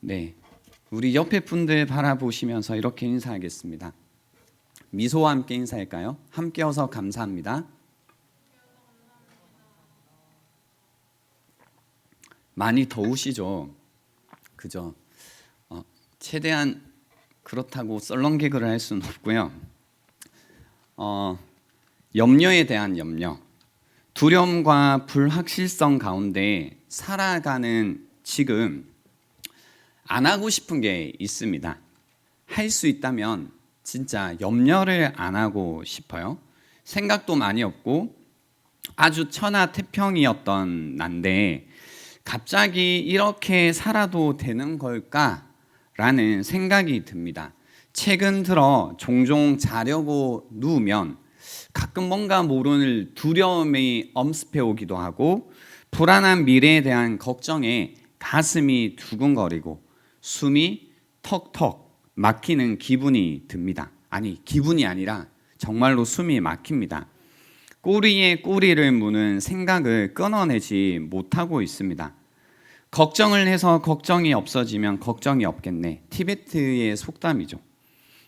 네, 우리 옆에 분들 바라보시면서 이렇게 인사하겠습니다. 미소와 함께 인사할까요? 함께 어서 감사합니다. 많이 더우시죠? 그죠? 최대한 그렇다고 썰렁개그를 할 수는 없고요. 염려에 대한 염려, 두려움과 불확실성 가운데 살아가는 지금 안 하고 싶은 게 있습니다. 할 수 있다면 진짜 염려를 안 하고 싶어요. 생각도 많이 없고 아주 천하태평이었던 난데 갑자기 이렇게 살아도 되는 걸까라는 생각이 듭니다. 최근 들어 종종 자려고 누우면 가끔 뭔가 모르는 두려움이 엄습해 오기도 하고 불안한 미래에 대한 걱정에 가슴이 두근거리고 숨이 턱턱 막히는 기분이 듭니다. 아니, 기분이 아니라 정말로 숨이 막힙니다. 꼬리에 꼬리를 무는 생각을 끊어내지 못하고 있습니다. 걱정을 해서 걱정이 없어지면 걱정이 없겠네. 티베트의 속담이죠.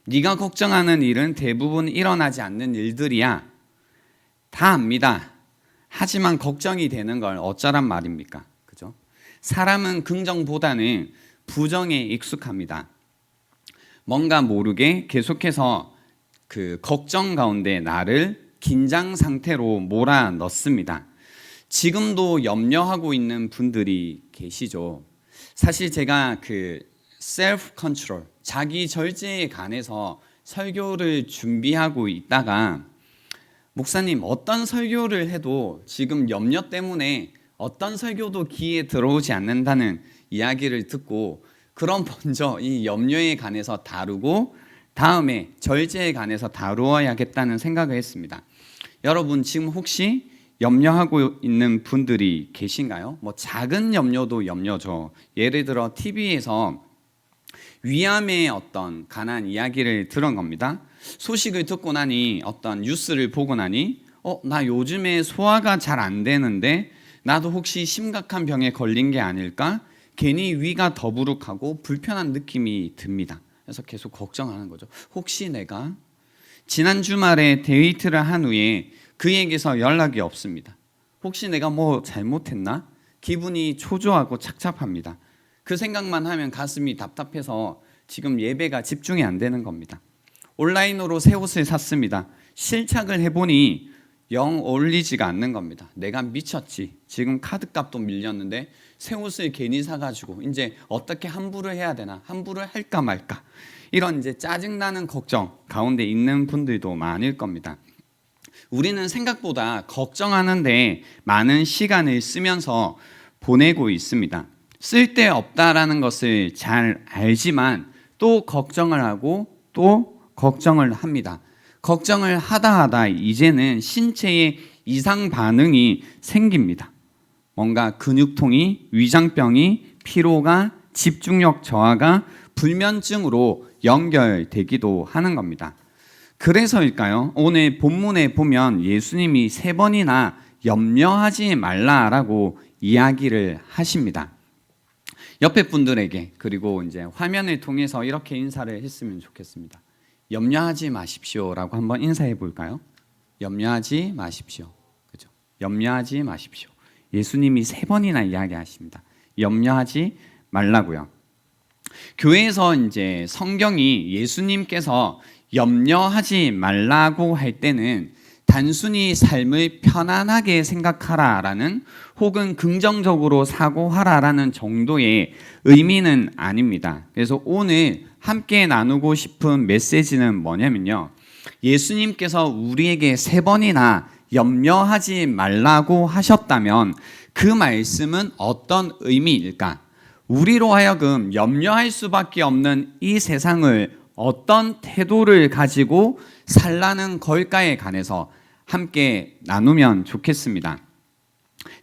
네가 걱정하는 일은 대부분 일어나지 않는 일들이야. 다 압니다. 하지만 걱정이 되는 걸 어쩌란 말입니까? 그죠? 사람은 긍정보다는 부정에 익숙합니다. 뭔가 모르게 계속해서 그 걱정 가운데 나를 긴장 상태로 몰아넣습니다. 지금도 염려하고 있는 분들이 계시죠. 사실 제가 그 셀프 컨트롤, 자기 절제에 관해서 설교를 준비하고 있다가 목사님, 어떤 설교를 해도 지금 염려 때문에 어떤 설교도 귀에 들어오지 않는다는 이야기를 듣고 그럼 먼저 이 염려에 관해서 다루고 다음에 절제에 관해서 다루어야겠다는 생각을 했습니다. 여러분 지금 혹시 염려하고 있는 분들이 계신가요? 뭐 작은 염려도 염려죠. 예를 들어 TV에서 위암의 어떤 관한 이야기를 들은 겁니다. 소식을 듣고 나니 어떤 뉴스를 보고 나니 나 요즘에 소화가 잘 안 되는데 나도 혹시 심각한 병에 걸린 게 아닐까? 괜히 위가 더부룩하고 불편한 느낌이 듭니다. 그래서 계속 걱정하는 거죠. 혹시 내가 지난 주말에 데이트를 한 후에 그에게서 연락이 없습니다. 혹시 내가 뭐 잘못했나? 기분이 초조하고 착잡합니다. 그 생각만 하면 가슴이 답답해서 지금 예배가 집중이 안 되는 겁니다. 온라인으로 새 옷을 샀습니다. 실착을 해보니 영 어울리지가 않는 겁니다. 내가 미쳤지. 지금 카드값도 밀렸는데 새 옷을 괜히 사가지고 이제 어떻게 환불을 해야 되나? 환불을 할까 말까? 이런 이제 짜증나는 걱정 가운데 있는 분들도 많을 겁니다. 우리는 생각보다 걱정하는데 많은 시간을 쓰면서 보내고 있습니다. 쓸데없다라는 것을 잘 알지만 또 걱정을 하고 또 걱정을 합니다. 걱정을 하다 이제는 신체에 이상 반응이 생깁니다. 뭔가 근육통이, 위장병이, 피로가, 집중력 저하가 불면증으로 연결되기도 하는 겁니다. 그래서일까요? 오늘 본문에 보면 예수님이 3번이나 염려하지 말라라고 이야기를 하십니다. 옆에 분들에게 그리고 이제 화면을 통해서 이렇게 인사를 했으면 좋겠습니다. 염려하지 마십시오라고 한번 인사해 볼까요? 염려하지 마십시오. 그죠? 염려하지 마십시오. 예수님이 3번이나 이야기하십니다. 염려하지 말라고요. 교회에서 이제 성경이 예수님께서 염려하지 말라고 할 때는 단순히 삶을 편안하게 생각하라라는 혹은 긍정적으로 사고하라라는 정도의 의미는 아닙니다. 그래서 오늘 함께 나누고 싶은 메시지는 뭐냐면요. 예수님께서 우리에게 3번이나 염려하지 말라고 하셨다면 그 말씀은 어떤 의미일까? 우리로 하여금 염려할 수밖에 없는 이 세상을 어떤 태도를 가지고 살라는 걸까에 관해서 함께 나누면 좋겠습니다.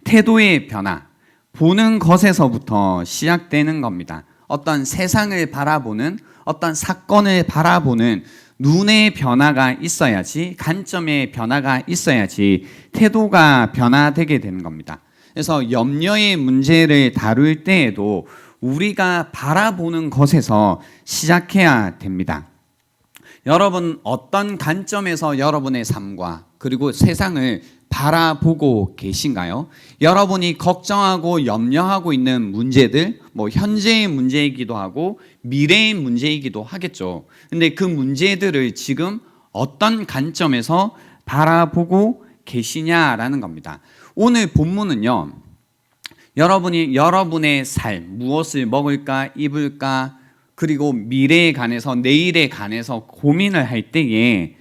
태도의 변화, 보는 것에서부터 시작되는 겁니다. 어떤 세상을 바라보는, 어떤 사건을 바라보는 눈의 변화가 있어야지, 관점의 변화가 있어야지 태도가 변화되게 되는 겁니다. 그래서 염려의 문제를 다룰 때에도 우리가 바라보는 것에서 시작해야 됩니다. 여러분, 어떤 관점에서 여러분의 삶과 그리고 세상을 바라보고 계신가요? 여러분이 걱정하고 염려하고 있는 문제들, 현재의 문제이기도 하고 미래의 문제이기도 하겠죠. 근데 그 문제들을 지금 어떤 관점에서 바라보고 계시냐라는 겁니다. 오늘 본문은요, 여러분이 여러분의 삶, 무엇을 먹을까, 입을까, 그리고 미래에 관해서, 내일에 관해서 고민을 할 때에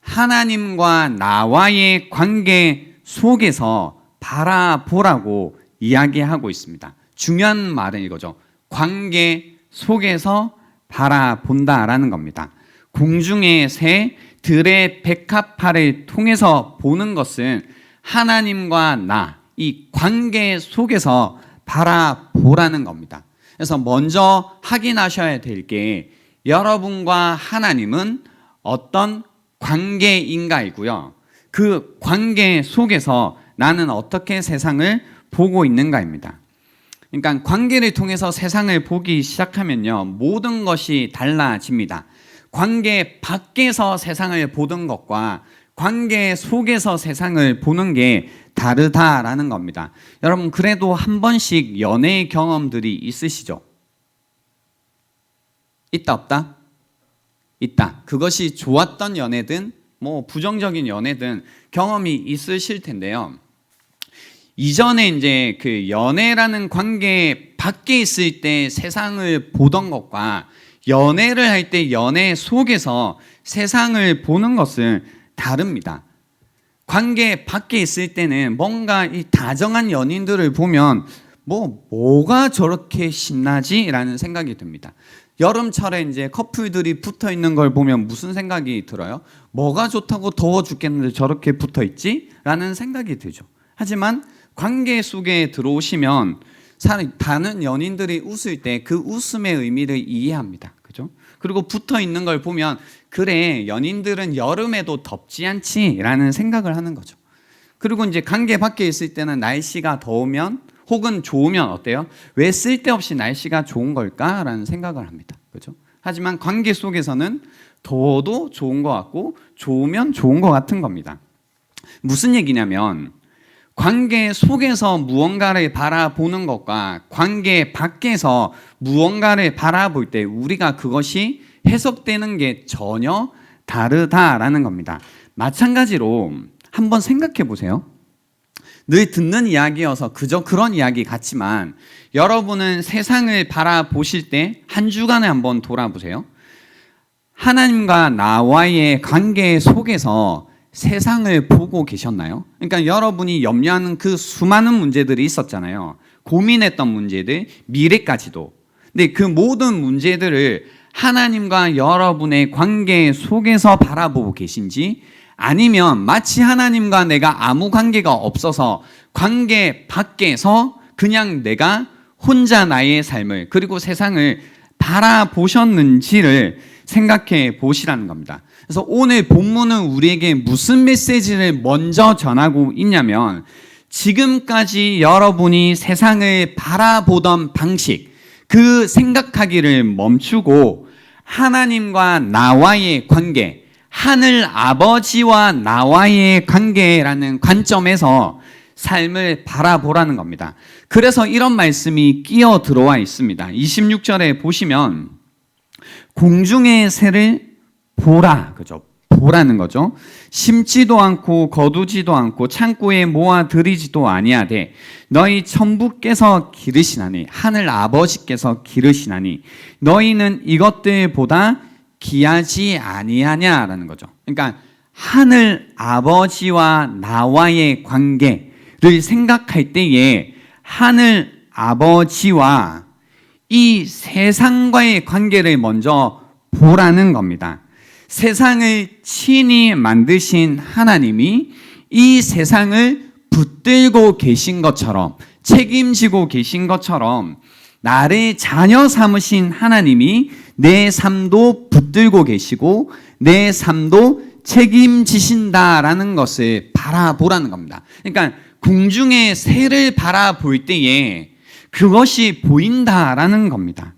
하나님과 나와의 관계 속에서 바라보라고 이야기하고 있습니다. 중요한 말은 이거죠. 관계 속에서 바라본다라는 겁니다. 공중의 새, 들의 백합화를 통해서 보는 것은 하나님과 나, 이 관계 속에서 바라보라는 겁니다. 그래서 먼저 확인하셔야 될 게 여러분과 하나님은 어떤 관계인가이고요. 그 관계 속에서 나는 어떻게 세상을 보고 있는가입니다. 그러니까 관계를 통해서 세상을 보기 시작하면요, 모든 것이 달라집니다. 관계 밖에서 세상을 보던 것과 관계 속에서 세상을 보는 게 다르다라는 겁니다. 여러분, 그래도 한 번씩 연애 경험들이 있으시죠? 있다 없다? 있다. 그것이 좋았던 연애든 부정적인 연애든 경험이 있으실 텐데요. 이전에 이제 그 연애라는 관계 밖에 있을 때 세상을 보던 것과 연애를 할 때 연애 속에서 세상을 보는 것은 다릅니다. 관계 밖에 있을 때는 뭔가 이 다정한 연인들을 보면 뭐가 저렇게 신나지? 라는 생각이 듭니다. 여름철에 이제 커플들이 붙어 있는 걸 보면 무슨 생각이 들어요? 뭐가 좋다고 더워 죽겠는데 저렇게 붙어 있지? 라는 생각이 들죠. 하지만 관계 속에 들어오시면 다른 연인들이 웃을 때 그 웃음의 의미를 이해합니다. 그죠? 그리고 붙어 있는 걸 보면 그래, 연인들은 여름에도 덥지 않지? 라는 생각을 하는 거죠. 그리고 이제 관계 밖에 있을 때는 날씨가 더우면 혹은 좋으면 어때요? 왜 쓸데없이 날씨가 좋은 걸까? 라는 생각을 합니다. 그죠? 하지만 관계 속에서는 더워도 좋은 것 같고 좋으면 좋은 것 같은 겁니다. 무슨 얘기냐면 관계 속에서 무언가를 바라보는 것과 관계 밖에서 무언가를 바라볼 때 우리가 그것이 해석되는 게 전혀 다르다라는 겁니다. 마찬가지로 한번 생각해 보세요. 늘 듣는 이야기여서 그저 그런 이야기 같지만 여러분은 세상을 바라보실 때 한 주간에 한번 돌아보세요. 하나님과 나와의 관계 속에서 세상을 보고 계셨나요? 그러니까 여러분이 염려하는 그 수많은 문제들이 있었잖아요. 고민했던 문제들, 미래까지도. 근데 그 모든 문제들을 하나님과 여러분의 관계 속에서 바라보고 계신지, 아니면 마치 하나님과 내가 아무 관계가 없어서 관계 밖에서 그냥 내가 혼자 나의 삶을 그리고 세상을 바라보셨는지를 생각해 보시라는 겁니다. 그래서 오늘 본문은 우리에게 무슨 메시지를 먼저 전하고 있냐면, 지금까지 여러분이 세상을 바라보던 방식, 그 생각하기를 멈추고 하나님과 나와의 관계, 하늘 아버지와 나와의 관계라는 관점에서 삶을 바라보라는 겁니다. 그래서 이런 말씀이 끼어 들어와 있습니다. 26절에 보시면 공중의 새를 보라, 그죠? 보라는 거죠. 심지도 않고 거두지도 않고 창고에 모아 들이지도 아니하되 너희 천부께서 기르시나니, 하늘 아버지께서 기르시나니 너희는 이것들보다 귀하지 아니하냐라는 거죠. 그러니까 하늘 아버지와 나와의 관계를 생각할 때에 하늘 아버지와 이 세상과의 관계를 먼저 보라는 겁니다. 세상을 친히 만드신 하나님이 이 세상을 붙들고 계신 것처럼, 책임지고 계신 것처럼 나를 자녀 삼으신 하나님이 내 삶도 붙들고 계시고 내 삶도 책임지신다라는 것을 바라보라는 겁니다. 그러니까 궁중의 새를 바라볼 때에 그것이 보인다라는 겁니다.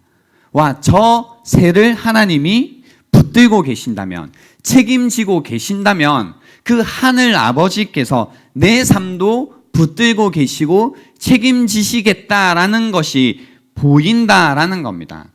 와, 저 새를 하나님이 붙들고 계신다면, 책임지고 계신다면 그 하늘 아버지께서 내 삶도 붙들고 계시고 책임지시겠다라는 것이 보인다라는 겁니다.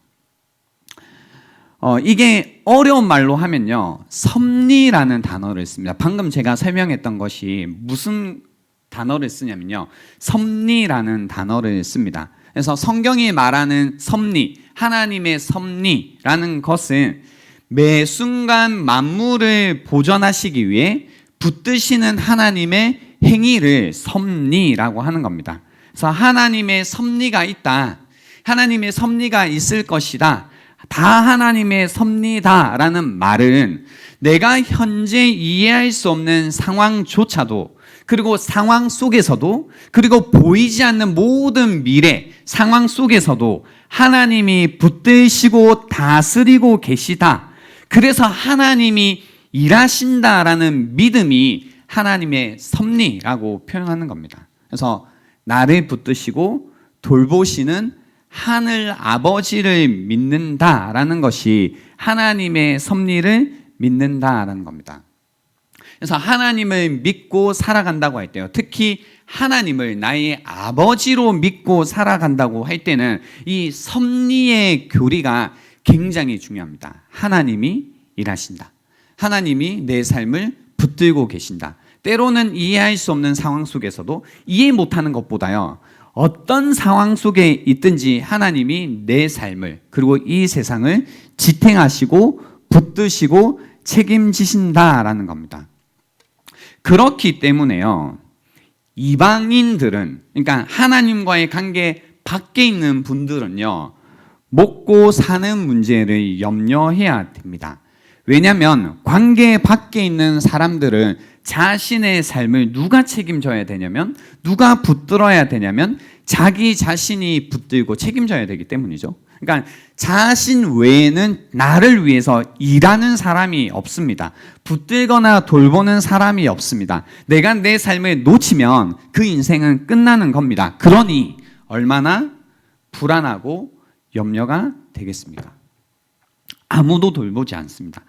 이게 어려운 말로 하면요, 섭리라는 단어를 씁니다. 방금 제가 설명했던 것이 무슨 단어를 쓰냐면요, 섭리라는 단어를 씁니다. 그래서 성경이 말하는 섭리, 하나님의 섭리라는 것은 매 순간 만물을 보존하시기 위해 붙드시는 하나님의 행위를 섭리라고 하는 겁니다. 그래서 하나님의 섭리가 있다, 하나님의 섭리가 있을 것이다, 다 하나님의 섭리다라는 말은 내가 현재 이해할 수 없는 상황조차도, 그리고 상황 속에서도, 그리고 보이지 않는 모든 미래 상황 속에서도 하나님이 붙드시고 다스리고 계시다, 그래서 하나님이 일하신다라는 믿음이 하나님의 섭리라고 표현하는 겁니다. 그래서 나를 붙드시고 돌보시는 하늘 아버지를 믿는다라는 것이 하나님의 섭리를 믿는다라는 겁니다. 그래서 하나님을 믿고 살아간다고 할 때요, 특히 하나님을 나의 아버지로 믿고 살아간다고 할 때는 이 섭리의 교리가 굉장히 중요합니다. 하나님이 일하신다, 하나님이 내 삶을 붙들고 계신다. 때로는 이해할 수 없는 상황 속에서도, 이해 못하는 것보다요, 어떤 상황 속에 있든지 하나님이 내 삶을, 그리고 이 세상을 지탱하시고 붙드시고 책임지신다라는 겁니다. 그렇기 때문에요, 이방인들은, 그러니까 하나님과의 관계 밖에 있는 분들은요, 먹고 사는 문제를 염려해야 됩니다. 왜냐하면 관계 밖에 있는 사람들은 자신의 삶을 누가 책임져야 되냐면, 누가 붙들어야 되냐면 자기 자신이 붙들고 책임져야 되기 때문이죠. 그러니까 자신 외에는 나를 위해서 일하는 사람이 없습니다. 붙들거나 돌보는 사람이 없습니다. 내가 내 삶을 놓치면 그 인생은 끝나는 겁니다. 그러니 얼마나 불안하고 염려가 되겠습니까? 아무도 돌보지 않습니다.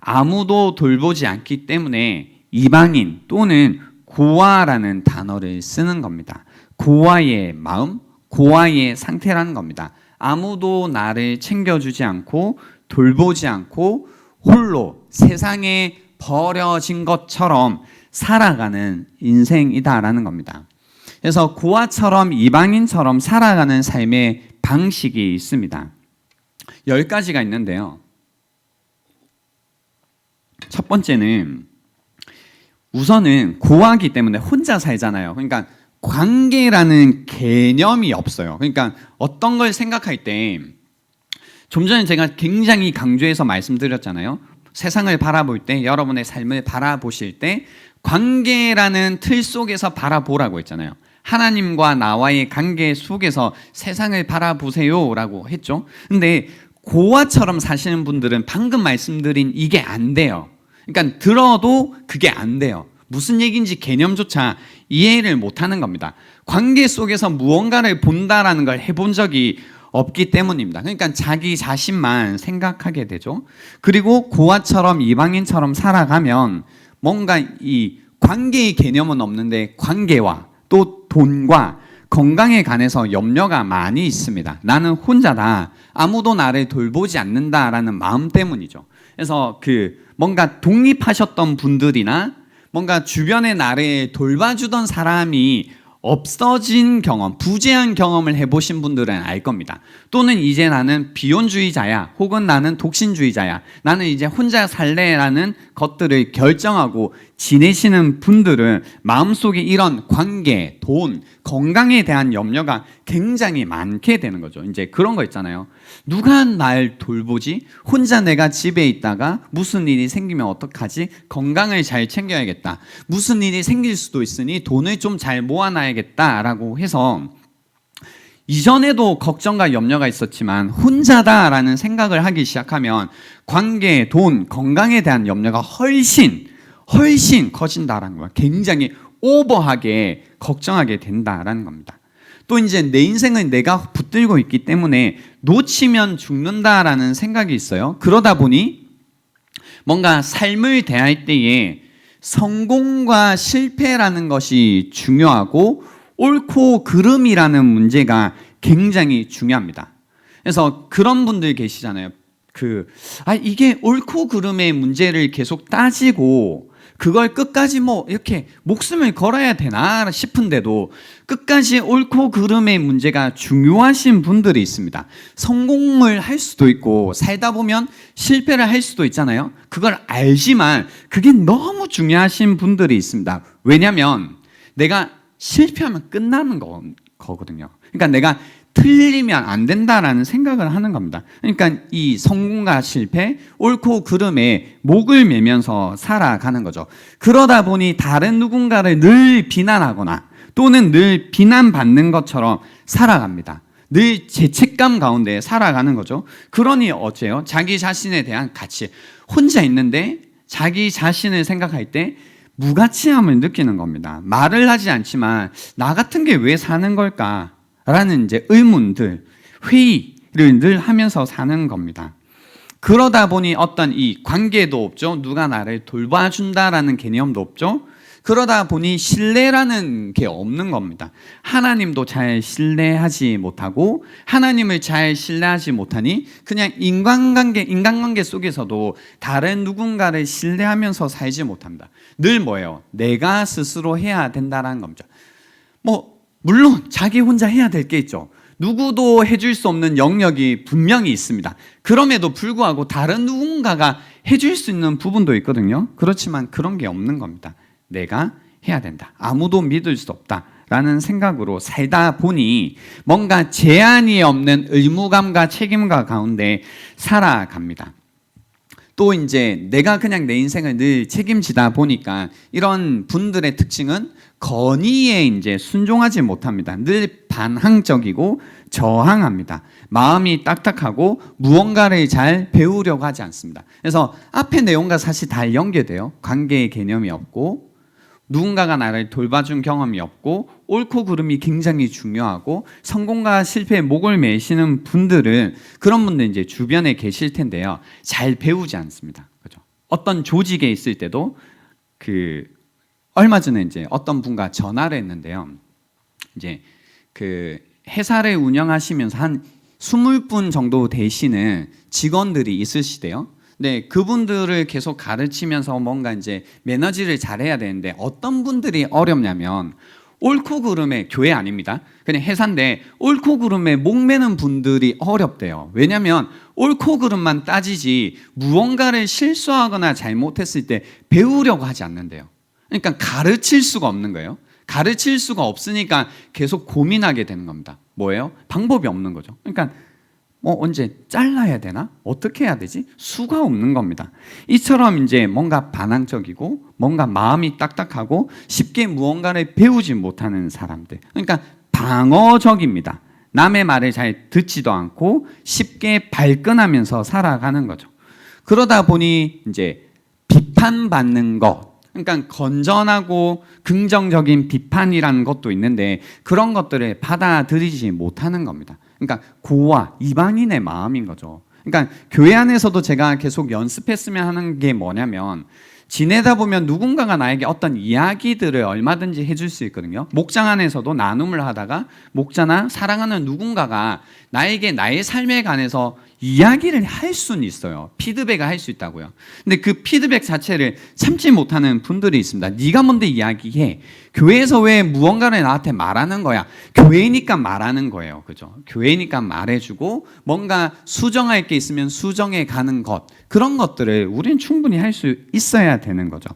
아무도 돌보지 않기 때문에 이방인 또는 고아라는 단어를 쓰는 겁니다. 고아의 마음, 고아의 상태라는 겁니다. 아무도 나를 챙겨주지 않고 돌보지 않고 홀로 세상에 버려진 것처럼 살아가는 인생이다라는 겁니다. 그래서 고아처럼, 이방인처럼 살아가는 삶의 방식이 있습니다. 10가지가 있는데요, 첫 번째는, 우선은 고아기 때문에 혼자 살잖아요. 그러니까 관계라는 개념이 없어요. 그러니까 어떤 걸 생각할 때, 좀 전에 제가 굉장히 강조해서 말씀드렸잖아요. 세상을 바라볼 때, 여러분의 삶을 바라보실 때 관계라는 틀 속에서 바라보라고 했잖아요. 하나님과 나와의 관계 속에서 세상을 바라보세요 라고 했죠. 근데 고아처럼 사시는 분들은 방금 말씀드린 이게 안 돼요. 그러니까 들어도 그게 안 돼요. 무슨 얘기인지 개념조차 이해를 못하는 겁니다. 관계 속에서 무언가를 본다라는 걸 해본 적이 없기 때문입니다. 그러니까 자기 자신만 생각하게 되죠. 그리고 고아처럼, 이방인처럼 살아가면 뭔가 이 관계의 개념은 없는데 관계와 또 돈과 건강에 관해서 염려가 많이 있습니다. 나는 혼자다, 아무도 나를 돌보지 않는다라는 마음 때문이죠. 그래서 뭔가 독립하셨던 분들이나 뭔가 주변에 나를 돌봐주던 사람이 없어진 경험, 부재한 경험을 해보신 분들은 알 겁니다. 또는 이제 나는 비혼주의자야, 혹은 나는 독신주의자야, 나는 이제 혼자 살래라는 것들을 결정하고 지내시는 분들은 마음속에 이런 관계, 돈, 건강에 대한 염려가 굉장히 많게 되는 거죠. 이제 그런 거 있잖아요. 누가 날 돌보지? 혼자 내가 집에 있다가 무슨 일이 생기면 어떡하지? 건강을 잘 챙겨야겠다. 무슨 일이 생길 수도 있으니 돈을 좀 잘 모아놔야겠다라고 해서 이전에도 걱정과 염려가 있었지만 혼자다라는 생각을 하기 시작하면 관계, 돈, 건강에 대한 염려가 훨씬 커진다라는 거예요. 굉장히 오버하게 걱정하게 된다라는 겁니다. 또 이제 내 인생을 내가 붙들고 있기 때문에 놓치면 죽는다라는 생각이 있어요. 그러다 보니 뭔가 삶을 대할 때에 성공과 실패라는 것이 중요하고 옳고 그름이라는 문제가 굉장히 중요합니다. 그래서 그런 분들 계시잖아요. 이게 옳고 그름의 문제를 계속 따지고 그걸 끝까지 뭐 이렇게 목숨을 걸어야 되나 싶은데도 끝까지 옳고 그름의 문제가 중요하신 분들이 있습니다. 성공을 할 수도 있고 살다 보면 실패를 할 수도 있잖아요. 그걸 알지만 그게 너무 중요하신 분들이 있습니다. 왜냐하면 내가 실패하면 끝나는 거거든요. 그러니까 내가 틀리면 안 된다라는 생각을 하는 겁니다. 그러니까 이 성공과 실패, 옳고 그름에 목을 매면서 살아가는 거죠. 그러다 보니 다른 누군가를 늘 비난하거나 또는 늘 비난받는 것처럼 살아갑니다. 늘 죄책감 가운데 살아가는 거죠. 그러니 어째요? 자기 자신에 대한 가치, 혼자 있는데 자기 자신을 생각할 때 무가치함을 느끼는 겁니다. 말을 하지 않지만 나 같은 게 왜 사는 걸까? 라는 이제 의문들, 회의를 늘 하면서 사는 겁니다. 그러다 보니 어떤 이 관계도 없죠. 누가 나를 돌봐준다라는 개념도 없죠. 그러다 보니 신뢰라는 게 없는 겁니다. 하나님도 잘 신뢰하지 못하고 하나님을 잘 신뢰하지 못하니 그냥 인간관계 속에서도 다른 누군가를 신뢰하면서 살지 못합니다. 늘 뭐예요? 내가 스스로 해야 된다는 겁니다. 물론 자기 혼자 해야 될 게 있죠. 누구도 해줄 수 없는 영역이 분명히 있습니다. 그럼에도 불구하고 다른 누군가가 해줄 수 있는 부분도 있거든요. 그렇지만 그런 게 없는 겁니다. 내가 해야 된다. 아무도 믿을 수 없다라는 생각으로 살다 보니 뭔가 제한이 없는 의무감과 책임감 가운데 살아갑니다. 또 이제 내가 그냥 내 인생을 늘 책임지다 보니까 이런 분들의 특징은 건의에 이제 순종하지 못합니다. 늘 반항적이고 저항합니다. 마음이 딱딱하고 무언가를 잘 배우려고 하지 않습니다. 그래서 앞의 내용과 사실 다 연계돼요. 관계의 개념이 없고 누군가가 나를 돌봐준 경험이 없고 옳고 그름이 굉장히 중요하고 성공과 실패에 목을 매시는 분들은 그런 분들 이제 주변에 계실 텐데요. 잘 배우지 않습니다. 그죠? 어떤 조직에 있을 때도 얼마 전에 이제 어떤 분과 전화를 했는데요. 이제 회사를 운영하시면서 한 20분 정도 되시는 직원들이 있으시대요. 네, 그분들을 계속 가르치면서 뭔가 이제 매너지를 잘해야 되는데 어떤 분들이 어렵냐면 옳고 그름에 교회 아닙니다. 그냥 회사인데 옳고 그름에 목매는 분들이 어렵대요. 왜냐하면 옳고 그름만 따지지 무언가를 실수하거나 잘못했을 때 배우려고 하지 않는데요. 그러니까 가르칠 수가 없는 거예요. 가르칠 수가 없으니까 계속 고민하게 되는 겁니다. 뭐예요? 방법이 없는 거죠. 그러니까 언제 잘라야 되나? 어떻게 해야 되지? 수가 없는 겁니다. 이처럼 이제 뭔가 반항적이고 뭔가 마음이 딱딱하고 쉽게 무언가를 배우지 못하는 사람들. 그러니까 방어적입니다. 남의 말을 잘 듣지도 않고 쉽게 발끈하면서 살아가는 거죠. 그러다 보니 이제 비판받는 것, 그러니까 건전하고 긍정적인 비판이라는 것도 있는데 그런 것들을 받아들이지 못하는 겁니다. 그러니까 고와 이방인의 마음인 거죠. 그러니까 교회 안에서도 제가 계속 연습했으면 하는 게 뭐냐면 지내다 보면 누군가가 나에게 어떤 이야기들을 얼마든지 해줄 수 있거든요. 목장 안에서도 나눔을 하다가 목자나 사랑하는 누군가가 나에게 나의 삶에 관해서 이야기를 할 수는 있어요. 피드백을 할 수 있다고요. 근데 그 피드백 자체를 참지 못하는 분들이 있습니다. 네가 뭔데 이야기해? 교회에서 왜 무언가를 나한테 말하는 거야? 교회니까 말하는 거예요. 그죠? 교회니까 말해주고 뭔가 수정할 게 있으면 수정해 가는 것, 그런 것들을 우리는 충분히 할 수 있어야 되는 거죠.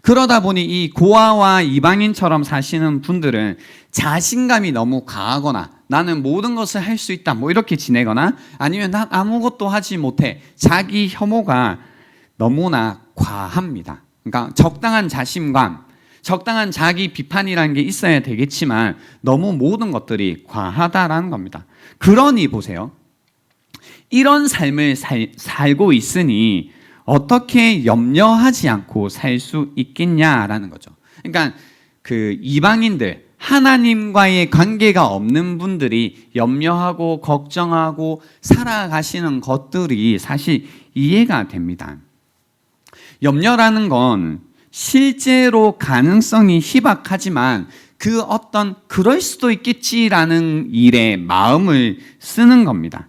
그러다 보니 이 고아와 이방인처럼 사시는 분들은 자신감이 너무 강하거나 나는 모든 것을 할 수 있다 이렇게 지내거나 아니면 난 아무것도 하지 못해, 자기 혐오가 너무나 과합니다. 그러니까 적당한 자신감, 적당한 자기 비판이라는 게 있어야 되겠지만 너무 모든 것들이 과하다라는 겁니다. 그러니 보세요. 이런 삶을 살고 있으니 어떻게 염려하지 않고 살 수 있겠냐라는 거죠. 그러니까 이방인들, 하나님과의 관계가 없는 분들이 염려하고 걱정하고 살아가시는 것들이 사실 이해가 됩니다. 염려라는 건 실제로 가능성이 희박하지만 그 어떤 그럴 수도 있겠지라는 일에 마음을 쓰는 겁니다.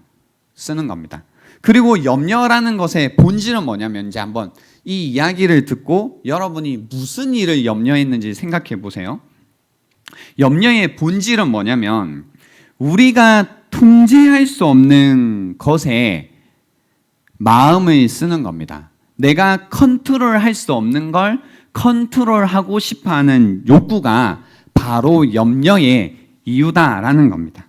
그리고 염려라는 것의 본질은 뭐냐면 이제 한번 이 이야기를 듣고 여러분이 무슨 일을 염려했는지 생각해 보세요. 염려의 본질은 뭐냐면 우리가 통제할 수 없는 것에 마음을 쓰는 겁니다. 내가 컨트롤할 수 없는 걸 컨트롤하고 싶어하는 욕구가 바로 염려의 이유다라는 겁니다.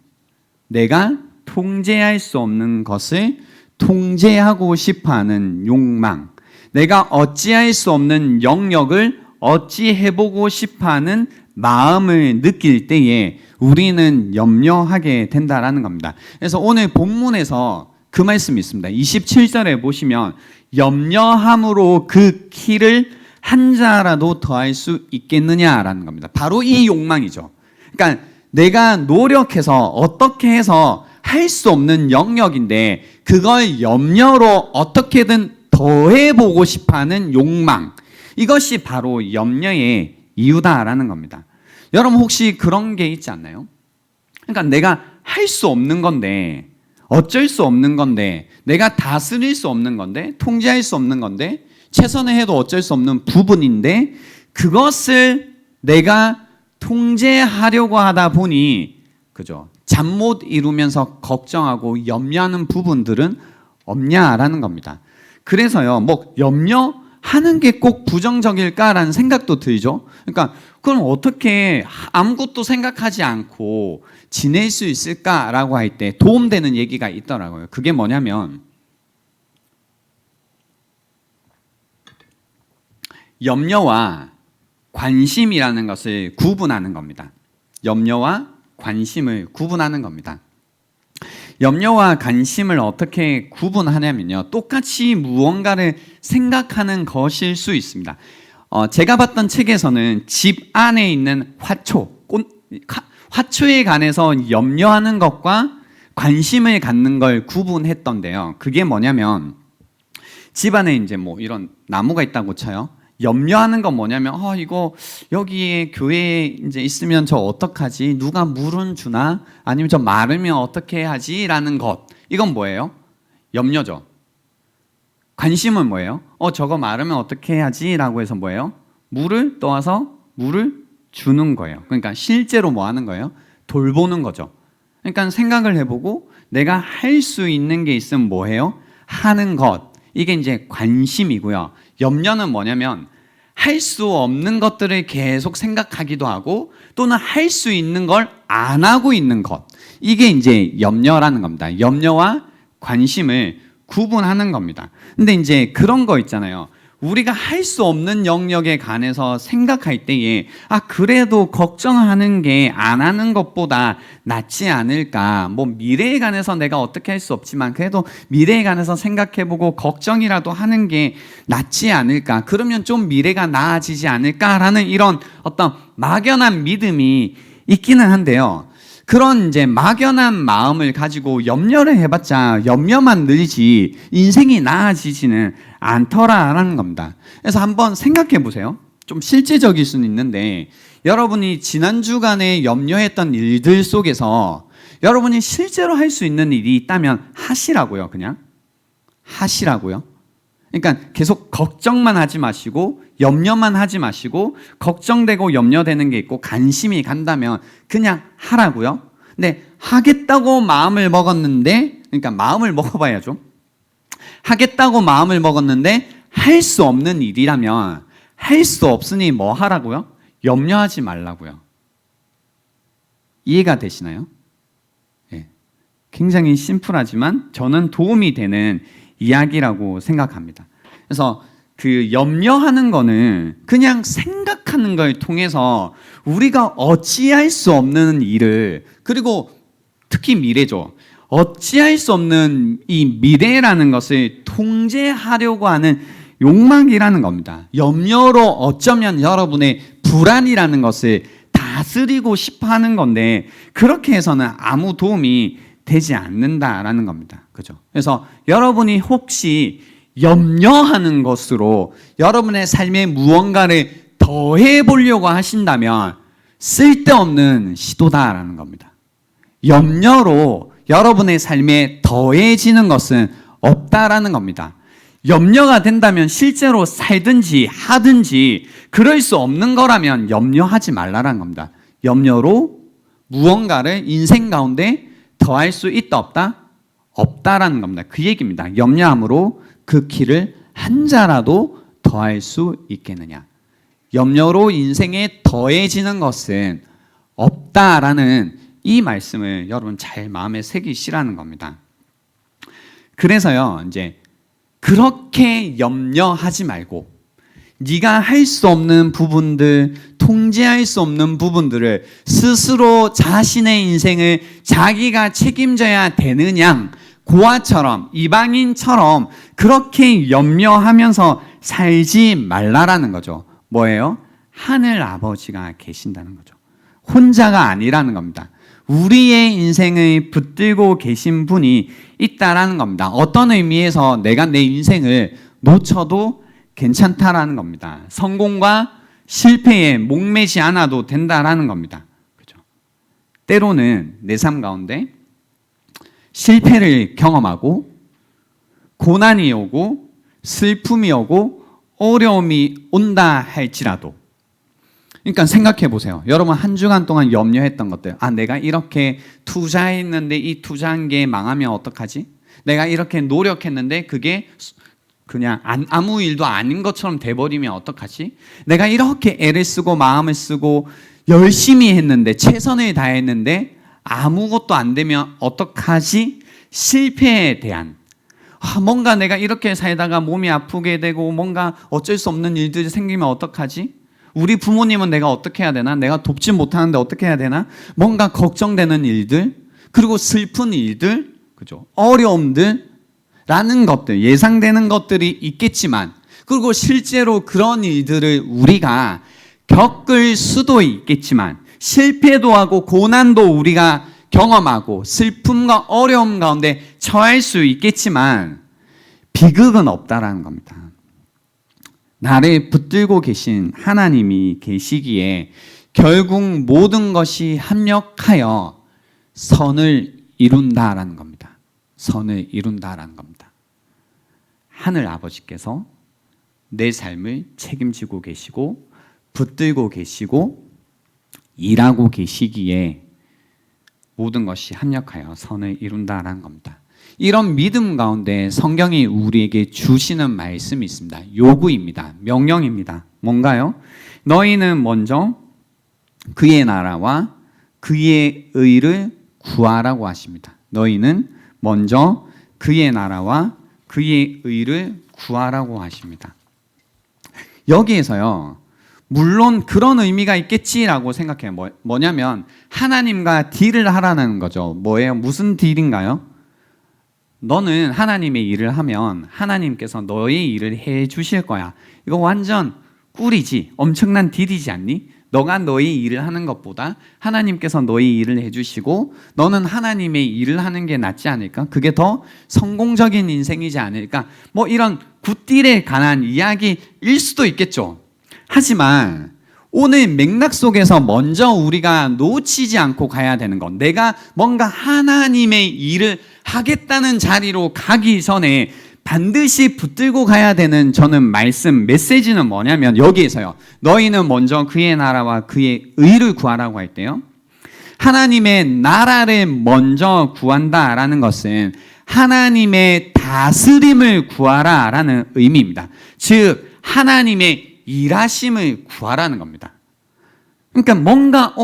내가 통제할 수 없는 것을 통제하고 싶어하는 욕망, 내가 어찌할 수 없는 영역을 어찌해보고 싶어하는 마음을 느낄 때에 우리는 염려하게 된다라는 겁니다. 그래서 오늘 본문에서 그 말씀이 있습니다. 27절에 보시면 염려함으로 그 키를 한 자라도 더할 수 있겠느냐라는 겁니다. 바로 이 욕망이죠. 그러니까 내가 노력해서 어떻게 해서 할 수 없는 영역인데 그걸 염려로 어떻게든 더해보고 싶어하는 욕망, 이것이 바로 염려의 이유다라는 겁니다. 여러분 혹시 그런 게 있지 않나요? 그러니까 내가 할 수 없는 건데, 어쩔 수 없는 건데, 내가 다스릴 수 없는 건데, 통제할 수 없는 건데, 최선을 해도 어쩔 수 없는 부분인데 그것을 내가 통제하려고 하다 보니 그죠? 잠 못 이루면서 걱정하고 염려하는 부분들은 없냐라는 겁니다. 그래서요, 뭐 염려하는 게 꼭 부정적일까라는 생각도 들죠. 그러니까 그럼 어떻게 아무것도 생각하지 않고 지낼 수 있을까라고 할 때 도움되는 얘기가 있더라고요. 그게 뭐냐면 염려와 관심이라는 것을 구분하는 겁니다. 염려와 관심을 구분하는 겁니다. 염려와 관심을 어떻게 구분하냐면요, 똑같이 무언가를 생각하는 것일 수 있습니다. 제가 봤던 책에서는 집 안에 있는 화초에 관해서 염려하는 것과 관심을 갖는 걸 구분했던데요. 그게 뭐냐면 집 안에 이제 뭐 이런 나무가 있다고 쳐요. 염려하는 건 뭐냐면 이거 여기에 교회에 이제 있으면 저 어떡하지? 누가 물은 주나? 아니면 저 마르면 어떻게 하지? 라는 것. 이건 뭐예요? 염려죠. 관심은 뭐예요? 저거 마르면 어떻게 해야지? 라고 해서 뭐예요? 물을 떠와서 물을 주는 거예요. 그러니까 실제로 뭐 하는 거예요? 돌보는 거죠. 그러니까 생각을 해보고 내가 할 수 있는 게 있으면 뭐 해요? 하는 것. 이게 이제 관심이고요. 염려는 뭐냐면 할 수 없는 것들을 계속 생각하기도 하고 또는 할 수 있는 걸 안 하고 있는 것. 이게 이제 염려라는 겁니다. 염려와 관심을 구분하는 겁니다. 근데 이제 그런 거 있잖아요. 우리가 할 수 없는 영역에 관해서 생각할 때에 그래도 걱정하는 게 안 하는 것보다 낫지 않을까. 뭐 미래에 관해서 내가 어떻게 할 수 없지만 그래도 미래에 관해서 생각해보고 걱정이라도 하는 게 낫지 않을까. 그러면 좀 미래가 나아지지 않을까라는 이런 어떤 막연한 믿음이 있기는 한데요. 그런 이제 막연한 마음을 가지고 염려를 해봤자 염려만 늘지 인생이 나아지지는 않더라라는 겁니다. 그래서 한번 생각해 보세요. 좀 실제적일 수는 있는데 여러분이 지난 주간에 염려했던 일들 속에서 여러분이 실제로 할 수 있는 일이 있다면 하시라고요. 그냥 하시라고요. 그러니까 계속 걱정만 하지 마시고 염려만 하지 마시고 걱정되고 염려되는 게 있고 관심이 간다면 그냥 하라고요. 근데 하겠다고 마음을 먹었는데, 그러니까 마음을 먹어봐야죠. 하겠다고 마음을 먹었는데 할 수 없는 일이라면 할 수 없으니 뭐 하라고요? 염려하지 말라고요. 이해가 되시나요? 네. 굉장히 심플하지만 저는 도움이 되는 이야기라고 생각합니다. 그래서 그 염려하는 거는 그냥 생각하는 걸 통해서 우리가 어찌할 수 없는 일을, 그리고 특히 미래죠. 어찌할 수 없는 이 미래라는 것을 통제하려고 하는 욕망이라는 겁니다. 염려로 어쩌면 여러분의 불안이라는 것을 다 다스리고 싶어 하는 건데 그렇게 해서는 아무 도움이 되지 않는다라는 겁니다. 그죠? 그래서 여러분이 혹시 염려하는 것으로 여러분의 삶에 무언가를 더해 보려고 하신다면 쓸데없는 시도다라는 겁니다. 염려로 여러분의 삶에 더해지는 것은 없다라는 겁니다. 염려가 된다면 실제로 살든지 하든지 그럴 수 없는 거라면 염려하지 말라라는 겁니다. 염려로 무언가를 인생 가운데 더할 수 있다 없다? 없다라는 겁니다. 그 얘기입니다. 염려함으로 그 키를 한 자라도 더할 수 있겠느냐. 염려로 인생에 더해지는 것은 없다라는 이 말씀을 여러분 잘 마음에 새기시라는 겁니다. 그래서요, 이제 그렇게 염려하지 말고 네가 할 수 없는 부분들, 통제할 수 없는 부분들을 스스로 자신의 인생을 자기가 책임져야 되는 양, 고아처럼, 이방인처럼 그렇게 염려하면서 살지 말라라는 거죠. 뭐예요? 하늘 아버지가 계신다는 거죠. 혼자가 아니라는 겁니다. 우리의 인생을 붙들고 계신 분이 있다라는 겁니다. 어떤 의미에서 내가 내 인생을 놓쳐도 괜찮다라는 겁니다. 성공과 실패에 목매지 않아도 된다라는 겁니다. 그죠? 때로는 내 삶 가운데 실패를 경험하고 고난이 오고 슬픔이 오고 어려움이 온다 할지라도, 그러니까 생각해 보세요. 여러분 한 주간 동안 염려했던 것들, 내가 이렇게 투자했는데 이 투자한 게 망하면 어떡하지? 내가 이렇게 노력했는데 그게 그냥 아무 일도 아닌 것처럼 돼버리면 어떡하지? 내가 이렇게 애를 쓰고 마음을 쓰고 열심히 했는데 최선을 다했는데 아무것도 안 되면 어떡하지? 실패에 대한 뭔가 내가 이렇게 살다가 몸이 아프게 되고 뭔가 어쩔 수 없는 일들이 생기면 어떡하지? 우리 부모님은 내가 어떻게 해야 되나? 내가 돕지 못하는데 어떻게 해야 되나? 뭔가 걱정되는 일들, 그리고 슬픈 일들, 그죠? 어려움들, 라는 것들, 예상되는 것들이 있겠지만, 그리고 실제로 그런 일들을 우리가 겪을 수도 있겠지만, 실패도 하고 고난도 우리가 경험하고 슬픔과 어려움 가운데 처할 수 있겠지만 비극은 없다라는 겁니다. 나를 붙들고 계신 하나님이 계시기에 결국 모든 것이 합력하여 선을 이룬다라는 겁니다. 선을 이룬다라는 겁니다. 하늘 아버지께서 내 삶을 책임지고 계시고 붙들고 계시고 일하고 계시기에 모든 것이 합력하여 선을 이룬다라는 겁니다. 이런 믿음 가운데 성경이 우리에게 주시는 말씀이 있습니다. 요구입니다. 명령입니다. 뭔가요? 너희는 먼저 그의 나라와 그의 의를 구하라고 하십니다. 너희는 먼저 그의 나라와 그의 의를 구하라고 하십니다. 여기에서요, 물론 그런 의미가 있겠지라고 생각해요. 뭐냐면 하나님과 딜을 하라는 거죠. 뭐예요? 무슨 딜인가요? 너는 하나님의 일을 하면 하나님께서 너의 일을 해 주실 거야. 이거 완전 꿀이지. 엄청난 딜이지 않니? 너가 너의 일을 하는 것보다 하나님께서 너의 일을 해주시고 너는 하나님의 일을 하는 게 낫지 않을까? 그게 더 성공적인 인생이지 않을까? 이런 굿딜에 관한 이야기일 수도 있겠죠. 하지만 오늘 맥락 속에서 먼저 우리가 놓치지 않고 가야 되는 건, 내가 뭔가 하나님의 일을 하겠다는 자리로 가기 전에 반드시 붙들고 가야 되는 저는 메시지는 뭐냐면 여기에서요. 너희는 먼저 그의 나라와 그의 의를 구하라고 할 때요. 하나님의 나라를 먼저 구한다라는 것은 하나님의 다스림을 구하라라는 의미입니다. 즉 하나님의 일하심을 구하라는 겁니다. 그러니까 뭔가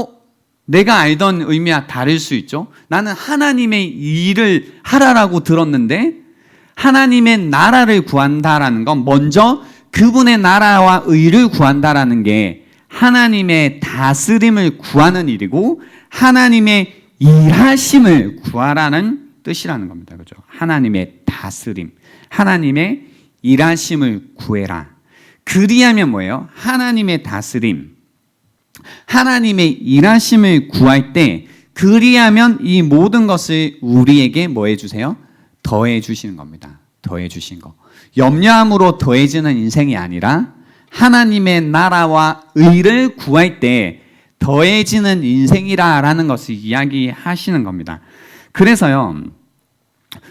내가 알던 의미와 다를 수 있죠. 나는 하나님의 일을 하라라고 들었는데 하나님의 나라를 구한다라는 건 먼저 그분의 나라와 의를 구한다라는 게 하나님의 다스림을 구하는 일이고 하나님의 일하심을 구하라는 뜻이라는 겁니다. 그죠? 하나님의 다스림, 하나님의 일하심을 구해라. 그리하면 뭐예요? 하나님의 다스림, 하나님의 일하심을 구할 때 그리하면 이 모든 것을 우리에게 뭐 해주세요? 더해 주시는 겁니다. 더해 주신 거. 염려함으로 더해지는 인생이 아니라 하나님의 나라와 의를 구할 때 더해지는 인생이라는 것을 이야기하시는 겁니다. 그래서요,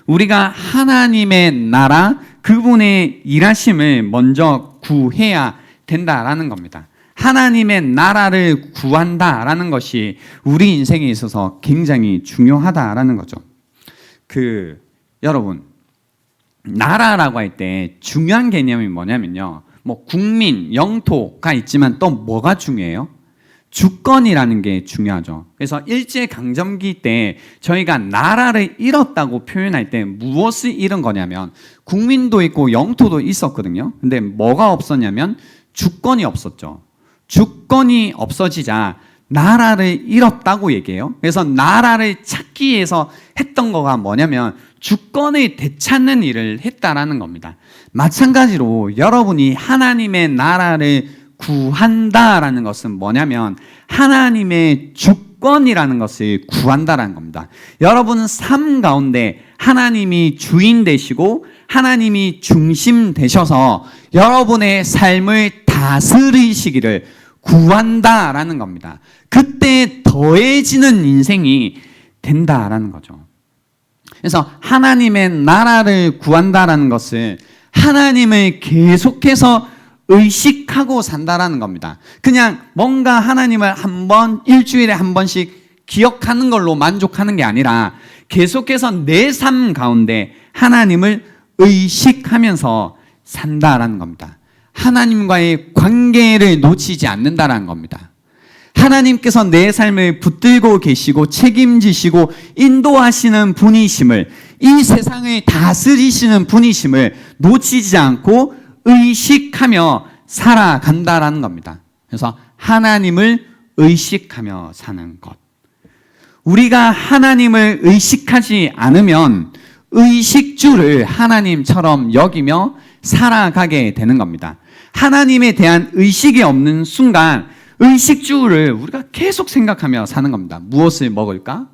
우리가 하나님의 나라, 그분의 일하심을 먼저 구해야 된다라는 겁니다. 하나님의 나라를 구한다라는 것이 우리 인생에 있어서 굉장히 중요하다라는 거죠. 여러분, 나라라고 할 때 중요한 개념이 뭐냐면요, 뭐 국민, 영토가 있지만 또 뭐가 중요해요? 주권이라는 게 중요하죠. 그래서 일제강점기 때 저희가 나라를 잃었다고 표현할 때 무엇을 잃은 거냐면 국민도 있고 영토도 있었거든요. 근데 뭐가 없었냐면 주권이 없었죠. 주권이 없어지자 나라를 잃었다고 얘기해요. 그래서 나라를 찾기 위해서 했던 거가 뭐냐면 주권을 되찾는 일을 했다라는 겁니다. 마찬가지로 여러분이 하나님의 나라를 구한다라는 것은 뭐냐면 하나님의 주권이라는 것을 구한다라는 겁니다. 여러분 삶 가운데 하나님이 주인 되시고 하나님이 중심 되셔서 여러분의 삶을 다스리시기를 구한다라는 겁니다. 그때 더해지는 인생이 된다라는 거죠. 그래서 하나님의 나라를 구한다라는 것은 하나님을 계속해서 의식하고 산다라는 겁니다. 그냥 뭔가 하나님을 일주일에 한 번씩 기억하는 걸로 만족하는 게 아니라 계속해서 내 삶 가운데 하나님을 의식하면서 산다라는 겁니다. 하나님과의 관계를 놓치지 않는다라는 겁니다. 하나님께서 내 삶을 붙들고 계시고 책임지시고 인도하시는 분이심을, 이 세상을 다스리시는 분이심을 놓치지 않고 의식하며 살아간다라는 겁니다. 그래서 하나님을 의식하며 사는 것. 우리가 하나님을 의식하지 않으면 의식주를 하나님처럼 여기며 살아가게 되는 겁니다. 하나님에 대한 의식이 없는 순간 의식주를 우리가 계속 생각하며 사는 겁니다. 무엇을 먹을까?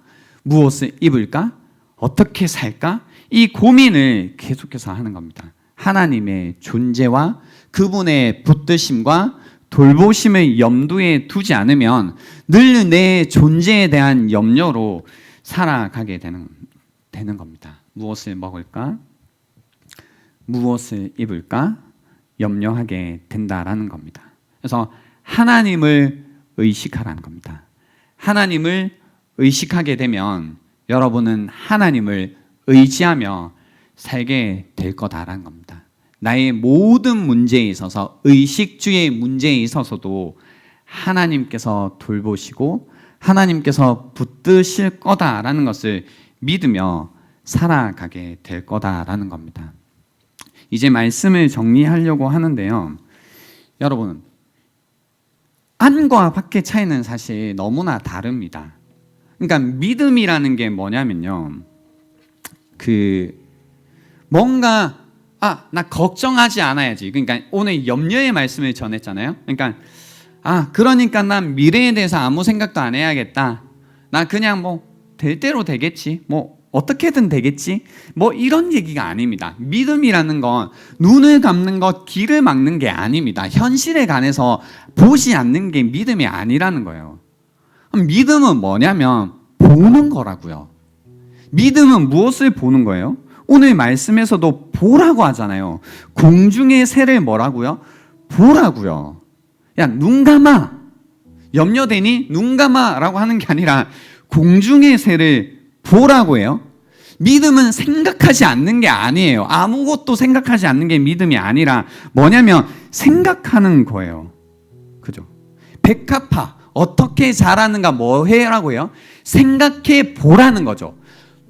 무엇을 입을까? 어떻게 살까? 이 고민을 계속해서 하는 겁니다. 하나님의 존재와 그분의 붙드심과 돌보심을 염두에 두지 않으면 늘 내 존재에 대한 염려로 살아가게 되는 겁니다. 무엇을 먹을까? 무엇을 입을까? 염려하게 된다라는 겁니다. 그래서 하나님을 의식하라는 겁니다. 하나님을 의식하게 되면 여러분은 하나님을 의지하며 살게 될 거다라는 겁니다. 나의 모든 문제에 있어서, 의식주의 문제에 있어서도 하나님께서 돌보시고 하나님께서 붙드실 거다라는 것을 믿으며 살아가게 될 거다라는 겁니다. 이제 말씀을 정리하려고 하는데요. 여러분, 안과 밖의 차이는 사실 너무나 다릅니다. 그러니까 믿음이라는 게 뭐냐면요, 뭔가 나 걱정하지 않아야지. 그러니까 오늘 염려의 말씀을 전했잖아요. 그러니까 난 미래에 대해서 아무 생각도 안 해야겠다. 나 그냥 뭐 될 대로 되겠지. 뭐 어떻게든 되겠지. 뭐 이런 얘기가 아닙니다. 믿음이라는 건 눈을 감는 것, 귀를 막는 게 아닙니다. 현실에 관해서 보지 않는 게 믿음이 아니라는 거예요. 믿음은 뭐냐면 보는 거라고요. 믿음은 무엇을 보는 거예요? 오늘 말씀에서도 보라고 하잖아요. 공중의 새를 뭐라고요? 보라고요. 야, 눈 감아. 염려되니? 눈 감아라고 하는 게 아니라 공중의 새를 보라고 해요. 믿음은 생각하지 않는 게 아니에요. 아무것도 생각하지 않는 게 믿음이 아니라 뭐냐면 생각하는 거예요. 그죠? 백합화. 어떻게 자라는가 뭐 해라고 해요? 생각해 보라는 거죠.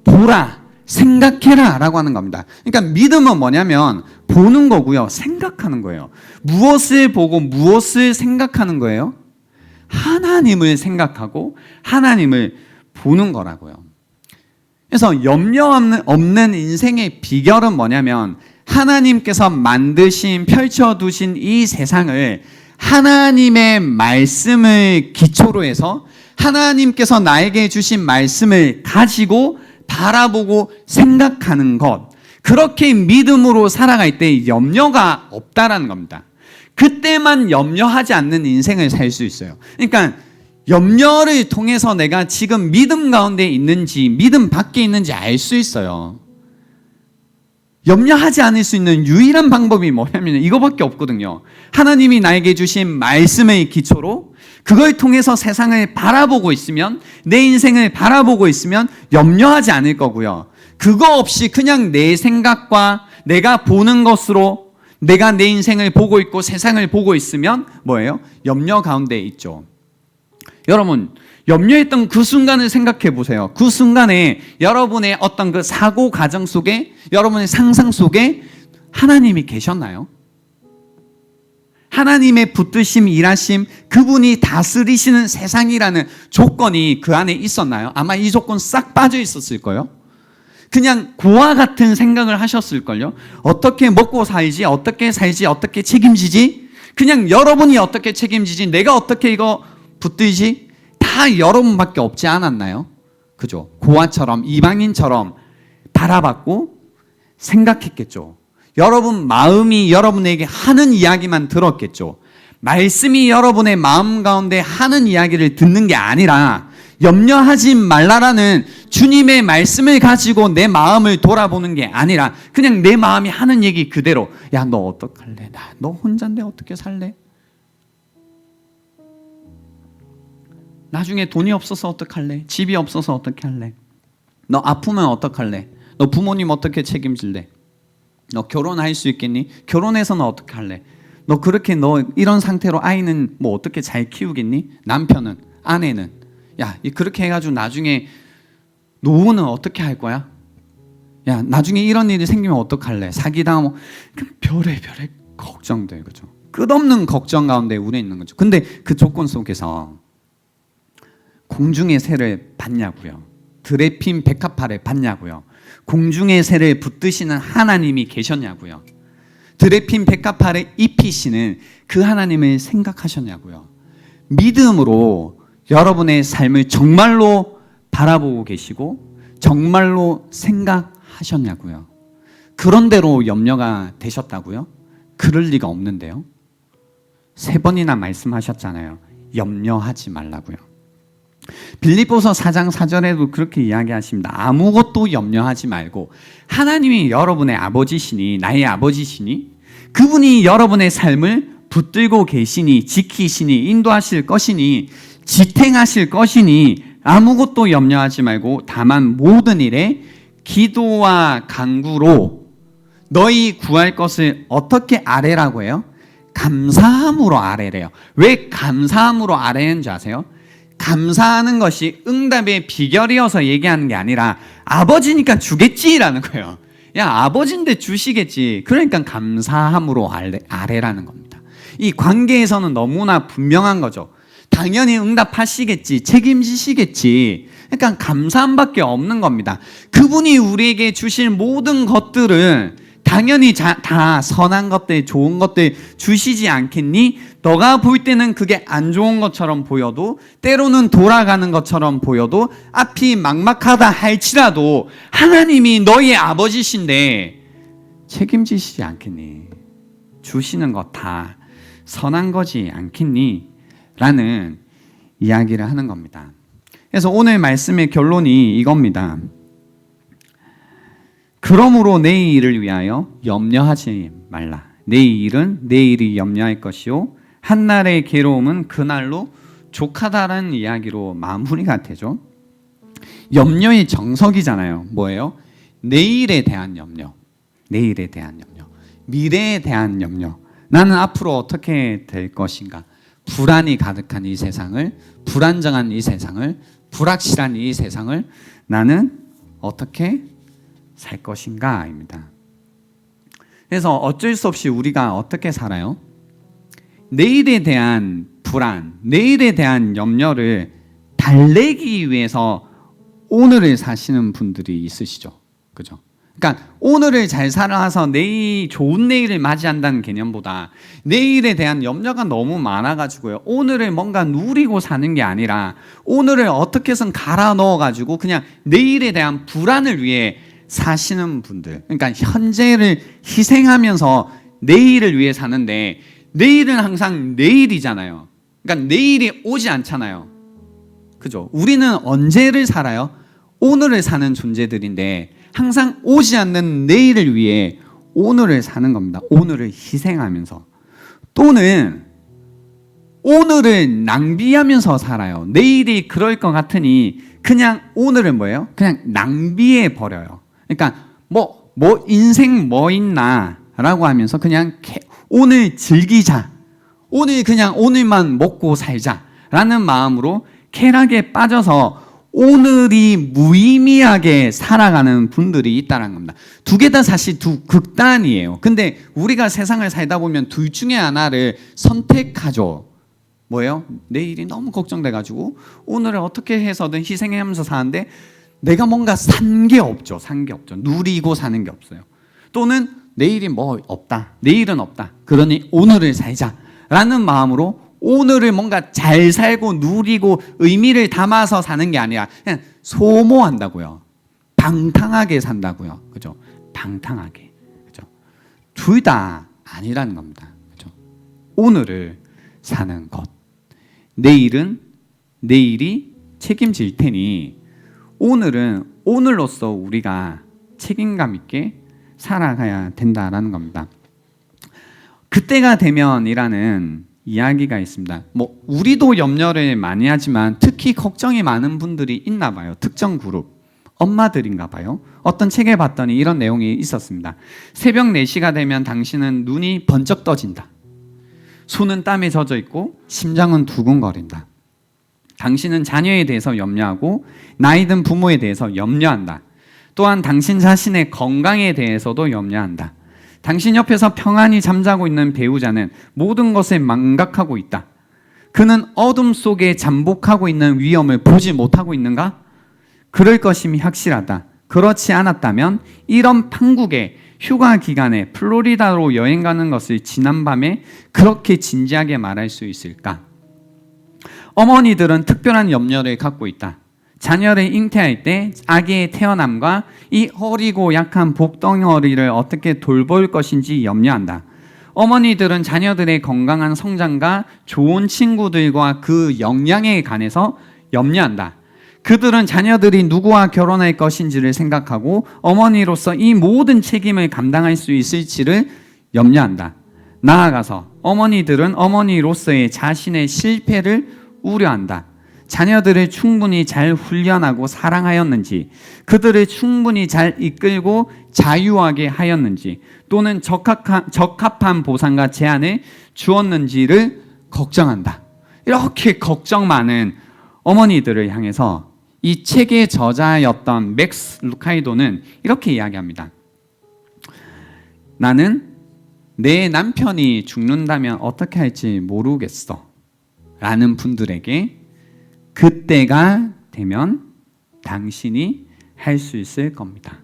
보라. 생각해라 라고 하는 겁니다. 그러니까 믿음은 뭐냐면 보는 거고요. 생각하는 거예요. 무엇을 보고 무엇을 생각하는 거예요? 하나님을 생각하고 하나님을 보는 거라고요. 그래서 염려 없는 인생의 비결은 뭐냐면 하나님께서 만드신, 펼쳐두신 이 세상을 하나님의 말씀을 기초로 해서 하나님께서 나에게 주신 말씀을 가지고 바라보고 생각하는 것, 그렇게 믿음으로 살아갈 때 염려가 없다라는 겁니다. 그때만 염려하지 않는 인생을 살 수 있어요. 그러니까 염려를 통해서 내가 지금 믿음 가운데 있는지 믿음 밖에 있는지 알 수 있어요. 염려하지 않을 수 있는 유일한 방법이 뭐냐면 이거밖에 없거든요. 하나님이 나에게 주신 말씀의 기초로 그걸 통해서 세상을 바라보고 있으면, 내 인생을 바라보고 있으면 염려하지 않을 거고요. 그거 없이 그냥 내 생각과 내가 보는 것으로 내가 내 인생을 보고 있고 세상을 보고 있으면 뭐예요? 염려 가운데 있죠. 여러분, 염려했던 그 순간을 생각해 보세요. 그 순간에 여러분의 어떤 그 사고 과정 속에, 여러분의 상상 속에 하나님이 계셨나요? 하나님의 붙드심, 일하심, 그분이 다스리시는 세상이라는 조건이 그 안에 있었나요? 아마 이 조건 싹 빠져 있었을 거예요. 그냥 고와 같은 생각을 하셨을걸요. 어떻게 먹고 살지, 어떻게 살지, 어떻게 책임지지, 그냥 여러분이 어떻게 책임지지, 내가 어떻게 이거 붙들지, 다 여러분밖에 없지 않았나요? 그죠? 고아처럼, 이방인처럼 바라봤고 생각했겠죠. 여러분 마음이 여러분에게 하는 이야기만 들었겠죠. 말씀이 여러분의 마음 가운데 하는 이야기를 듣는 게 아니라 염려하지 말라라는 주님의 말씀을 가지고 내 마음을 돌아보는 게 아니라 그냥 내 마음이 하는 얘기 그대로, 야, 너 어떡할래? 너 혼자인데 어떻게 살래? 나중에 돈이 없어서 어떡할래? 집이 없어서 어떻게 할래? 너 아프면 어떡할래? 너 부모님 어떻게 책임질래? 너 결혼할 수 있겠니? 결혼해서는 어떻게 할래? 너 그렇게 너 이런 상태로 아이는 뭐 어떻게 잘 키우겠니? 남편은, 아내는, 야, 그렇게 해가지고 나중에 노후는 어떻게 할 거야? 야, 나중에 이런 일이 생기면 어떡할래? 사기당하면 별의 걱정돼, 그죠? 끝없는 걱정 가운데 우리 있는 거죠. 근데 그 조건 속에서 공중의 새를 봤냐고요? 들에 핀 백합화를 봤냐고요? 공중의 새를 붙드시는 하나님이 계셨냐고요? 들에 핀 백합화를 입히시는 그 하나님을 생각하셨냐고요? 믿음으로 여러분의 삶을 정말로 바라보고 계시고 정말로 생각하셨냐고요? 그런 대로 염려가 되셨다고요? 그럴 리가 없는데요. 3번이나 말씀하셨잖아요. 염려하지 말라고요. 빌립보서 4장 4절에도 그렇게 이야기하십니다. 아무것도 염려하지 말고 하나님이 여러분의 아버지시니, 나의 아버지시니, 그분이 여러분의 삶을 붙들고 계시니, 지키시니, 인도하실 것이니, 지탱하실 것이니 아무것도 염려하지 말고 다만 모든 일에 기도와 간구로 너희 구할 것을 어떻게 아뢰라고 해요? 감사함으로 아뢰래요. 왜 감사함으로 아뢰는지 아세요? 감사하는 것이 응답의 비결이어서 얘기하는 게 아니라 아버지니까 주겠지라는 거예요. 야, 아버지인데 주시겠지. 그러니까 감사함으로 아뢰라는 겁니다. 이 관계에서는 너무나 분명한 거죠. 당연히 응답하시겠지, 책임지시겠지. 그러니까 감사함밖에 없는 겁니다. 그분이 우리에게 주실 모든 것들은 당연히 다 선한 것들, 좋은 것들 주시지 않겠니? 너가 볼 때는 그게 안 좋은 것처럼 보여도, 때로는 돌아가는 것처럼 보여도, 앞이 막막하다 할지라도 하나님이 너희의 아버지신데 책임지시지 않겠니? 주시는 것 다 선한 거지 않겠니? 라는 이야기를 하는 겁니다. 그래서 오늘 말씀의 결론이 이겁니다. 그러므로 내일을 위하여 염려하지 말라. 내일은 내일이 염려할 것이요 한날의 괴로움은 그날로 족하다라는 이야기로 마무리가 되죠. 염려의 정석이잖아요. 뭐예요? 내일에 대한 염려, 내일에 대한 염려, 미래에 대한 염려. 나는 앞으로 어떻게 될 것인가? 불안이 가득한 이 세상을, 불안정한 이 세상을, 불확실한 이 세상을 나는 어떻게 살 것인가입니다. 그래서 어쩔 수 없이 우리가 어떻게 살아요? 내일에 대한 불안, 내일에 대한 염려를 달래기 위해서 오늘을 사시는 분들이 있으시죠. 그죠? 그러니까 오늘을 잘 살아서 좋은 내일을 맞이한다는 개념보다 내일에 대한 염려가 너무 많아가지고요. 오늘을 뭔가 누리고 사는 게 아니라 오늘을 어떻게 해선 갈아 넣어가지고 그냥 내일에 대한 불안을 위해 사시는 분들. 그러니까 현재를 희생하면서 내일을 위해 사는데 내일은 항상 내일이잖아요. 그러니까 내일이 오지 않잖아요. 그죠? 우리는 언제를 살아요? 오늘을 사는 존재들인데 항상 오지 않는 내일을 위해 오늘을 사는 겁니다. 오늘을 희생하면서. 또는 오늘을 낭비하면서 살아요. 내일이 그럴 것 같으니 그냥 오늘은 뭐예요? 그냥 낭비해 버려요. 그러니까 뭐 인생 뭐 있나 라고 하면서 그냥 오늘 즐기자. 오늘 그냥 오늘만 먹고 살자 라는 마음으로 쾌락에 빠져서 오늘이 무의미하게 살아가는 분들이 있다는 겁니다. 두 개 다 사실 두 극단이에요. 근데 우리가 세상을 살다 보면 둘 중에 하나를 선택하죠. 뭐예요? 내일이 너무 걱정돼가지고 오늘을 어떻게 해서든 희생하면서 사는데 내가 뭔가 산 게 없죠. 누리고 사는 게 없어요. 또는 내일이 뭐 없다. 내일은 없다. 그러니 오늘을 살자라는 마음으로 오늘을 뭔가 잘 살고 누리고 의미를 담아서 사는 게 아니라 그냥 소모한다고요. 방탕하게 산다고요. 그죠? 방탕하게. 그죠? 둘 다 아니라는 겁니다. 그죠? 오늘을 사는 것. 내일은 내일이 책임질 테니 오늘은 오늘로서 우리가 책임감 있게 살아가야 된다라는 겁니다. 그때가 되면이라는 이야기가 있습니다. 뭐 우리도 염려를 많이 하지만 특히 걱정이 많은 분들이 있나 봐요. 특정 그룹 엄마들인가 봐요. 어떤 책에 봤더니 이런 내용이 있었습니다. 새벽 4시가 되면 당신은 눈이 번쩍 떠진다. 손은 땀에 젖어 있고 심장은 두근거린다. 당신은 자녀에 대해서 염려하고 나이 든 부모에 대해서 염려한다. 또한 당신 자신의 건강에 대해서도 염려한다. 당신 옆에서 평안히 잠자고 있는 배우자는 모든 것을 망각하고 있다. 그는 어둠 속에 잠복하고 있는 위험을 보지 못하고 있는가? 그럴 것임이 확실하다. 그렇지 않았다면 이런 판국에 휴가 기간에 플로리다로 여행 가는 것을 지난밤에 그렇게 진지하게 말할 수 있을까? 어머니들은 특별한 염려를 갖고 있다. 자녀를 잉태할 때 아기의 태어남과 이 어리고 약한 복덩어리를 어떻게 돌볼 것인지 염려한다. 어머니들은 자녀들의 건강한 성장과 좋은 친구들과 그 역량에 관해서 염려한다. 그들은 자녀들이 누구와 결혼할 것인지를 생각하고 어머니로서 이 모든 책임을 감당할 수 있을지를 염려한다. 나아가서 어머니들은 어머니로서의 자신의 실패를 우려한다. 자녀들을 충분히 잘 훈련하고 사랑하였는지, 그들을 충분히 잘 이끌고 자유하게 하였는지, 또는 적합한 보상과 제한을 주었는지를 걱정한다. 이렇게 걱정 많은 어머니들을 향해서 이 책의 저자였던 맥스 루카이도는 이렇게 이야기합니다. 나는 내 남편이 죽는다면 어떻게 할지 모르겠어 라는 분들에게 그때가 되면 당신이 할 수 있을 겁니다.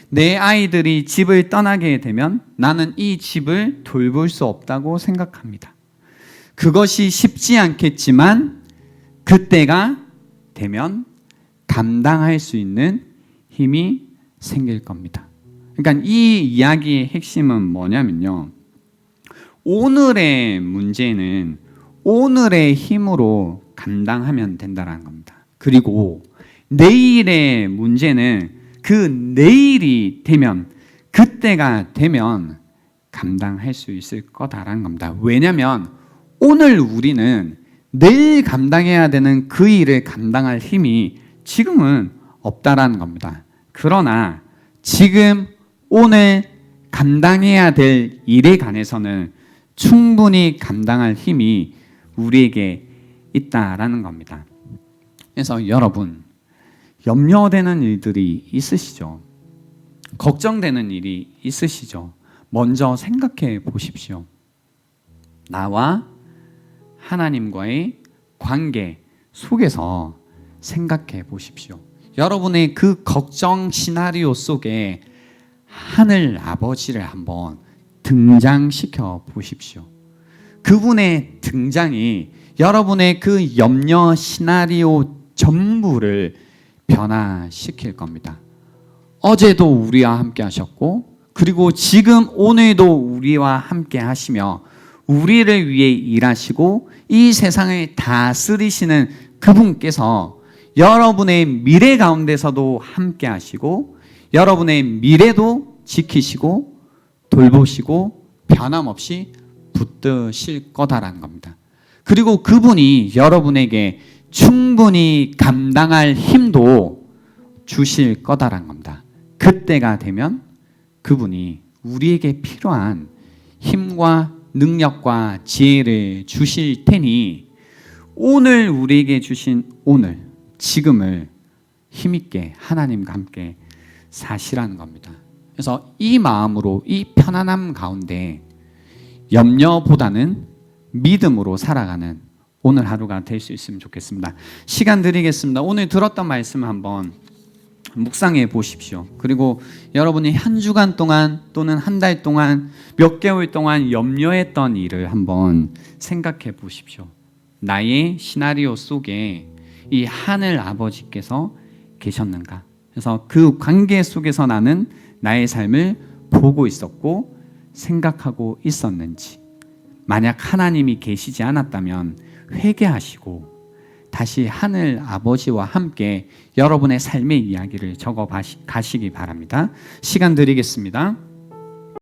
내 아이들이 집을 떠나게 되면 나는 이 집을 돌볼 수 없다고 생각합니다. 그것이 쉽지 않겠지만 그때가 되면 감당할 수 있는 힘이 생길 겁니다. 그러니까 이 이야기의 핵심은 뭐냐면요. 오늘의 문제는 오늘의 힘으로 감당하면 된다는 겁니다. 그리고 내일의 문제는 그 내일이 되면, 그때가 되면 감당할 수 있을 거다라는 겁니다. 왜냐하면 오늘 우리는 내일 감당해야 되는 그 일을 감당할 힘이 지금은 없다라는 겁니다. 그러나 지금 오늘 감당해야 될 일에 관해서는 충분히 감당할 힘이 우리에게 있다라는 겁니다. 그래서 여러분, 염려되는 일들이 있으시죠? 걱정되는 일이 있으시죠? 먼저 생각해 보십시오. 나와 하나님과의 관계 속에서 생각해 보십시오. 여러분의 그 걱정 시나리오 속에 하늘 아버지를 한번 등장시켜 보십시오. 그분의 등장이 여러분의 그 염려 시나리오 전부를 변화시킬 겁니다. 어제도 우리와 함께 하셨고, 그리고 지금 오늘도 우리와 함께 하시며 우리를 위해 일하시고 이 세상을 다스리시는 그분께서 여러분의 미래 가운데서도 함께 하시고 여러분의 미래도 지키시고 돌보시고 변함없이 붙드실 거다라는 겁니다. 그리고 그분이 여러분에게 충분히 감당할 힘도 주실 거다라는 겁니다. 그때가 되면 그분이 우리에게 필요한 힘과 능력과 지혜를 주실 테니 오늘 우리에게 주신 오늘, 지금을 힘있게 하나님과 함께 사시라는 겁니다. 그래서 이 마음으로 이 편안함 가운데 염려보다는 믿음으로 살아가는 오늘 하루가 될 수 있으면 좋겠습니다. 시간 드리겠습니다. 오늘 들었던 말씀 한번 묵상해 보십시오. 그리고 여러분이 한 주간 동안 또는 한 달 동안 몇 개월 동안 염려했던 일을 한번 생각해 보십시오. 나의 시나리오 속에 이 하늘 아버지께서 계셨는가? 그래서 그 관계 속에서 나는 나의 삶을 보고 있었고 생각하고 있었는지, 만약 하나님이 계시지 않았다면 회개하시고 다시 하늘 아버지와 함께 여러분의 삶의 이야기를 적어 가시기 바랍니다. 시간 드리겠습니다.